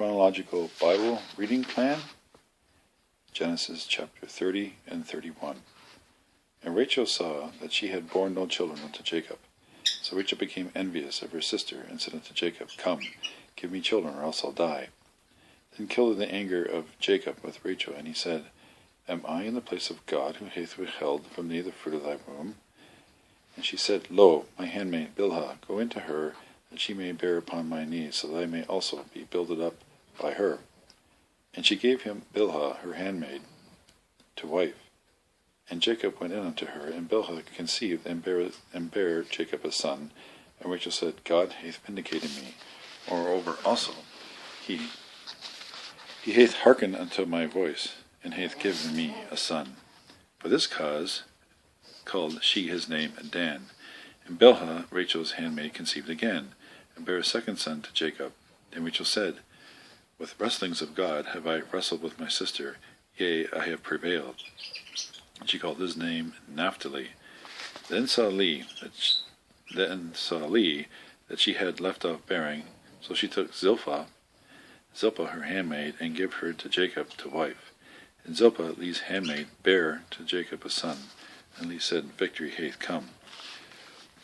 Chronological Bible Reading Plan, Genesis chapter 30 and 31. And Rachel saw that she had borne no children unto Jacob. So Rachel became envious of her sister, and said unto Jacob, Come, give me children, or else I'll die. Then kindled the anger of Jacob with Rachel, and he said, Am I in the place of God, who hath withheld from thee the fruit of thy womb? And she said, Lo, my handmaid Bilhah, go into her, that she may bear upon my knees, so that I may also be builded up by her. And she gave him Bilhah her handmaid to wife. And Jacob went in unto her, and Bilhah conceived, and bare Jacob a son. And Rachel said, God hath vindicated me. Moreover also he hath hearkened unto my voice, and hath given me a son. For this cause called she his name Dan. And Bilhah, Rachel's handmaid, conceived again, and bare a second son to Jacob. And Rachel said, With wrestlings of God have I wrestled with my sister, yea, I have prevailed. And she called his name Naphtali. Then saw Leah that she had left off bearing, so she took Zilpah her handmaid, and gave her to Jacob to wife. And Zilpah, Leah's handmaid, bare to Jacob a son. And Leah said, Victory hath come.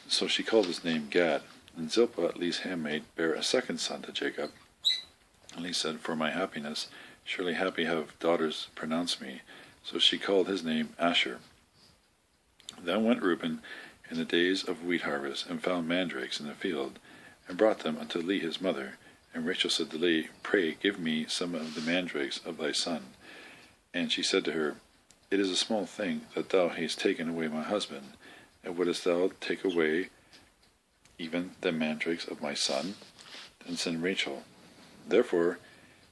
So she called his name Gad. And Zilpah, Leah's handmaid, bare a second son to Jacob. And Leah said, For my happiness, surely happy have daughters pronounced me. So she called his name Asher. Then went Reuben in the days of wheat harvest, and found mandrakes in the field, and brought them unto Leah his mother. And Rachel said to Leah, Pray give me some of the mandrakes of thy son. And she said to her, It is a small thing that thou hast taken away my husband, and wouldest thou take away even the mandrakes of my son? Then said Rachel, Therefore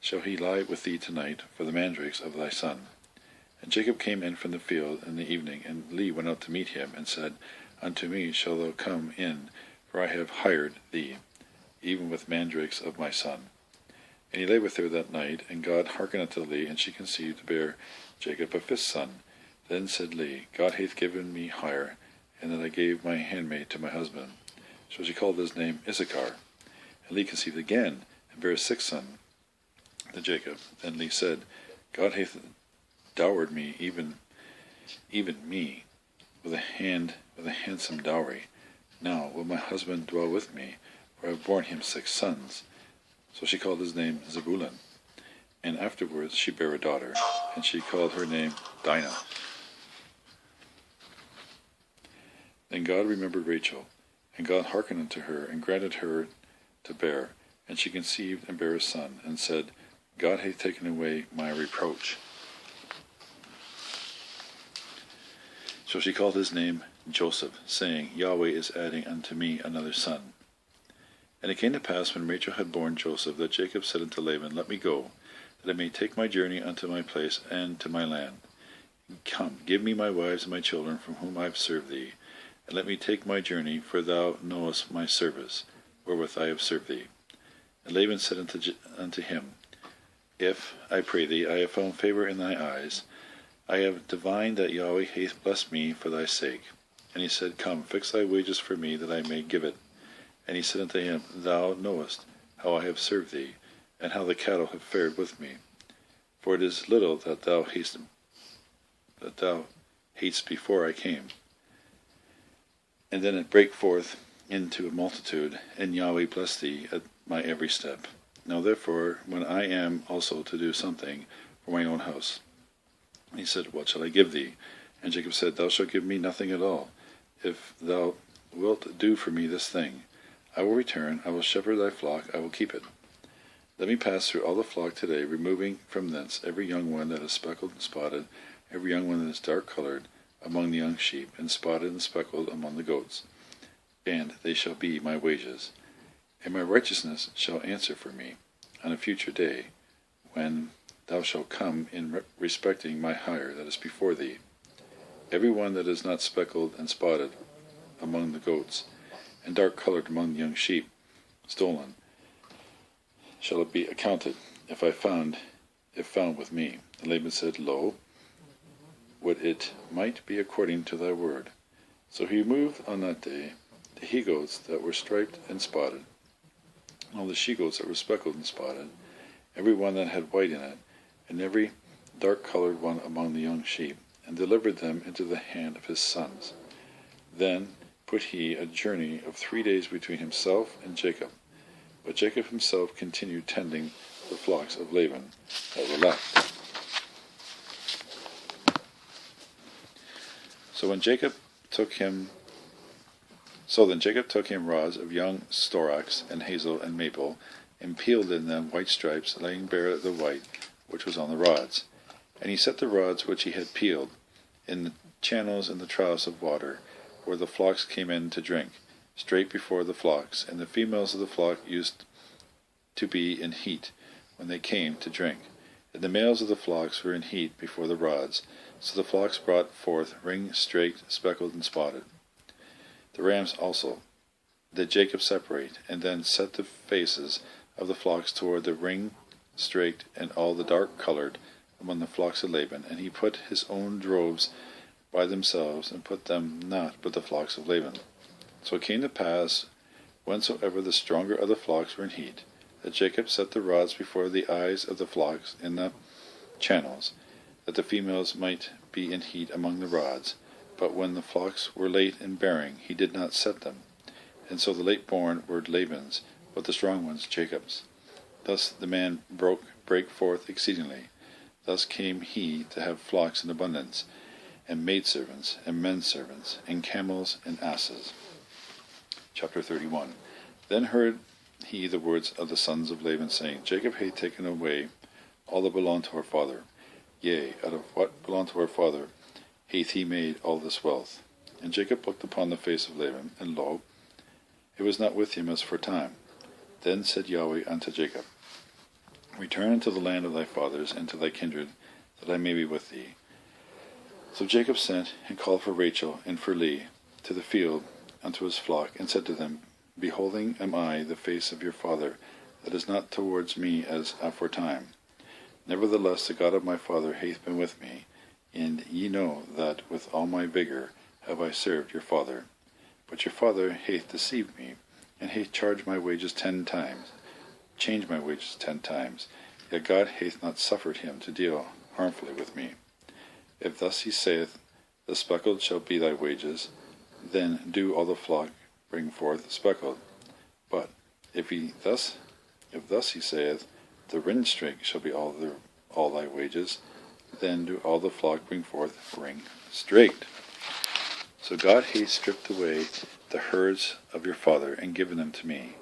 shall he lie with thee tonight for the mandrakes of thy son. And Jacob came in from the field in the evening, and Leah went out to meet him, and said, Unto me shalt thou come in, for I have hired thee, even with mandrakes of my son. And he lay with her that night, and God hearkened unto Leah, and she conceived to bear Jacob a fifth son. Then said Leah, God hath given me hire, and that I gave my handmaid to my husband. So she called his name Issachar. And Leah conceived again, and bare a sixth son to Jacob. Then Leah said, God hath dowered me, even me, with a handsome dowry. Now will my husband dwell with me, for I have borne him 6 sons. So she called his name Zebulun. And afterwards she bare a daughter, and she called her name Dinah. Then God remembered Rachel, and God hearkened unto her, and granted her to bear. And she conceived, and bare a son, and said, God hath taken away my reproach. So she called his name Joseph, saying, Yahweh is adding unto me another son. And it came to pass, when Rachel had borne Joseph, that Jacob said unto Laban, Let me go, that I may take my journey unto my place and to my land. Come, give me my wives and my children, from whom I have served thee, and let me take my journey, for thou knowest my service, wherewith I have served thee. And Laban said unto him, If, I pray thee, I have found favor in thy eyes, I have divined that Yahweh hath blessed me for thy sake. And he said, Come, fix thy wages for me, that I may give it. And he said unto him, Thou knowest how I have served thee, and how the cattle have fared with me. For it is little that thou hadst before I came. And then it brake forth into a multitude, and Yahweh blessed thee at my every step. Now therefore, when I am also to do something for my own house. And he said, What shall I give thee? And Jacob said, Thou shalt give me nothing at all. If thou wilt do for me this thing, I will return, I will shepherd thy flock, I will keep it. Let me pass through all the flock today, removing from thence every young one that is speckled and spotted, every young one that is dark colored among the young sheep, and spotted and speckled among the goats. And they shall be my wages. And my righteousness shall answer for me on a future day, when thou shalt come in respecting my hire that is before thee. Every one that is not speckled and spotted among the goats, and dark colored among the young sheep, stolen, shall it be accounted, if found with me. And Laban said, Lo, would it might be according to thy word. So he removed on that day the he-goats that were striped and spotted, and all the she-goats that were speckled and spotted, every one that had white in it, and every dark-colored one among the young sheep, and delivered them into the hand of his sons. Then put he a journey of 3 days between himself and Jacob. But Jacob himself continued tending the flocks of Laban that were left. So then Jacob took him rods of young storax and hazel and maple, and peeled in them white stripes, laying bare the white which was on the rods. And he set the rods which he had peeled in the channels in the troughs of water, where the flocks came in to drink, straight before the flocks, and the females of the flock used to be in heat when they came to drink, and the males of the flocks were in heat before the rods. So the flocks brought forth ring, straked, speckled, and spotted. The rams also did Jacob separate, and then set the faces of the flocks toward the ring, straked, and all the dark-colored among the flocks of Laban, and he put his own droves by themselves, and put them not with the flocks of Laban. So it came to pass, whensoever the stronger of the flocks were in heat, that Jacob set the rods before the eyes of the flocks in the channels, that the females might be in heat among the rods. But when the flocks were late in bearing, he did not set them. And so the late born were Laban's, but the strong ones Jacob's. Thus the man brake forth exceedingly. Thus came he to have flocks in abundance, and maidservants, and menservants, and camels, and asses. Chapter 31. Then heard he the words of the sons of Laban, saying, Jacob hath taken away all that belonged to our father. Yea, out of what belonged to our father hath he made all this wealth. And Jacob looked upon the face of Laban, and lo, it was not with him as for time. Then said Yahweh unto Jacob, Return unto the land of thy fathers, and to thy kindred, that I may be with thee. So Jacob sent, and called for Rachel and for Leah to the field unto his flock, and said to them, Beholding am I the face of your father, that is not towards me as aforetime. Nevertheless the God of my father hath been with me, and ye know that with all my vigour have I served your father. But your father hath deceived me, and hath changed my wages 10 times. Yet God hath not suffered him to deal harmfully with me. If thus he saith, The speckled shall be thy wages, then do all the flock bring forth speckled. But if thus he saith, The ring straked shall be all thy wages, then do all the flock bring forth ring straked. So God hath stripped away the herds of your father, and given them to me.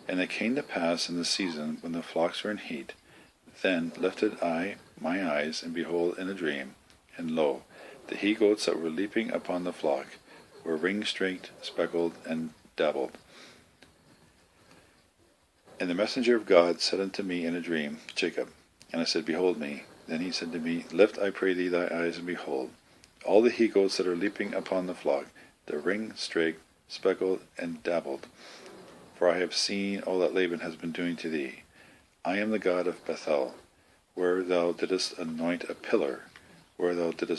And it came to pass in the season when the flocks were in heat, then lifted I my eyes, and behold in a dream, and lo, the he-goats that were leaping upon the flock were ring-straked, speckled, and dabbled. And the messenger of God said unto me in a dream, Jacob. And I said, Behold me. Then he said to me, Lift, I pray thee, thy eyes, and behold, all the he-goats that are leaping upon the flock, the ring-straked, speckled, and dabbled. For I have seen all that Laban has been doing to thee. I am the God of Bethel, where thou didst anoint a pillar, where thou didst